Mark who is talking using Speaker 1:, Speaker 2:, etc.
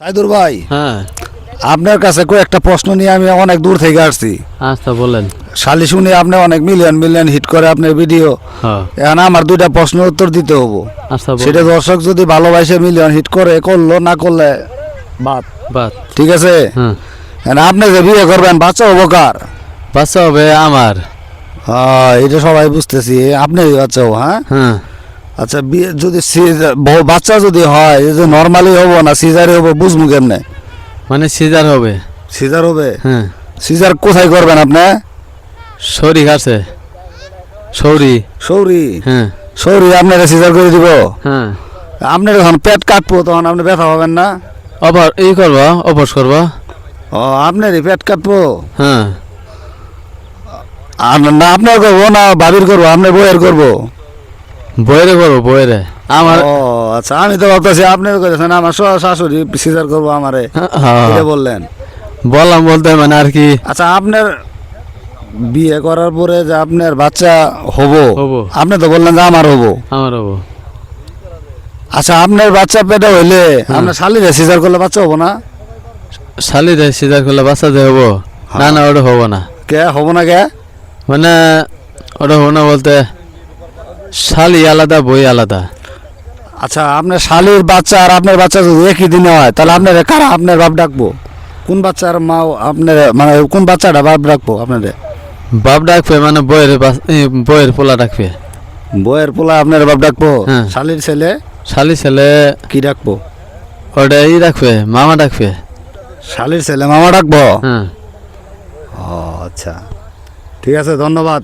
Speaker 1: সাইদুর ভাই,
Speaker 2: হ্যাঁ
Speaker 1: আপনার কাছে কয়েকটা প্রশ্ন নিয়ে আমি অনেক দূর থেকে আসছি।
Speaker 2: আচ্ছা বলেন।
Speaker 1: শালি শুনি আপনি অনেক মিলিয়ন মিলিয়ন হিট করে আপনার ভিডিও।
Speaker 2: হ্যাঁ
Speaker 1: এখন আমার দুইটা প্রশ্নের উত্তর দিতে হবো।
Speaker 2: আচ্ছা
Speaker 1: সেটা
Speaker 2: বলেন।
Speaker 1: দর্শক যদি ভালোবাসে মিলিয়ন হিট করে করলো, না করলে বাদ।
Speaker 2: বাদ।
Speaker 1: ঠিক আছে?
Speaker 2: হ্যাঁ
Speaker 1: এখন আপনি যে বিয়ে করবেন বাচ্চা হবো কার?
Speaker 2: বাচ্চা হবে আমার।
Speaker 1: এটা সবাই বুঝতেছি, আপনি বাচ্চা হবো। হ্যাঁ
Speaker 2: হ্যাঁ
Speaker 1: আচ্ছা, বিয়ে যদি বাচ্চা যদি হয়, এই যে নর্মালি হবো না সিজারে হবো, বুঝবো কেমনে?
Speaker 2: মানে সিজার হবে।
Speaker 1: সিজার হবে?
Speaker 2: হ্যাঁ
Speaker 1: সিজার কোথায় করবেন আপনি?
Speaker 2: শরীর আছে সৌরি।
Speaker 1: সৌরি?
Speaker 2: হ্যাঁ
Speaker 1: সৌরি আপনারা সিজার করে দিব?
Speaker 2: হ্যাঁ
Speaker 1: আপনার যখন পেট কাটবো তখন আপনি ব্যথা পাবেন না?
Speaker 2: আবার এই করবা অপস করবা।
Speaker 1: আপনারই পেট কাটবো?
Speaker 2: হ্যাঁ
Speaker 1: না আপনার করবো না ভাবির করবো, আপনার বইয়ের করবো?
Speaker 2: বইরে করবো বইরে আমার।
Speaker 1: আচ্ছা, আমি তো ভাবতেছি আপনার করেছেন আমার শাশুড়ি সিজার করবো আমারে,
Speaker 2: হ্যাঁ,
Speaker 1: এটা বললেন।
Speaker 2: বললাম বলতে মানে আর কি।
Speaker 1: আচ্ছা, আপনার বিয়ে করার পরে যে আপনার বাচ্চা হবো,
Speaker 2: হবো।
Speaker 1: আপনি তো বললেন যে আমার হবো।
Speaker 2: আমার হবো।
Speaker 1: আচ্ছা, আপনার বাচ্চা পেটে হইলে আপনার শালিরে সিজার করলে বাচ্চা হবো না?
Speaker 2: শালিরে সিজার করলে বাচ্চা দিয়ে হবো? না না ওটা হবো না।
Speaker 1: কে হবো না কে?
Speaker 2: মানে ওটা হবো না বলতে শালি আলাদা বই আলাদা।
Speaker 1: আচ্ছা, আপনার শালির বাচ্চা আর আপনার বাচ্চা যদি একই দিনে হয়, তাহলে আপনার কারা আপনার বাপ ডাকবো? কোন বাচ্চার মা আপনার, মানে কোন বাচ্চাটা বাপ ডাকবো আপনাদের?
Speaker 2: বাপ ডাকবে মানে বইয়ের পোলা ডাকবে।
Speaker 1: বইয়ের পোলা আপনার বাপ ডাকবো?
Speaker 2: হ্যাঁ।
Speaker 1: শালির ছেলে
Speaker 2: শালি ছেলে
Speaker 1: কি ডাকবো?
Speaker 2: ওটা ই ডাকবে মামা ডাকবে।
Speaker 1: শালির ছেলে মামা ডাকবো?
Speaker 2: হ্যাঁ
Speaker 1: ও আচ্ছা, ঠিক আছে, ধন্যবাদ।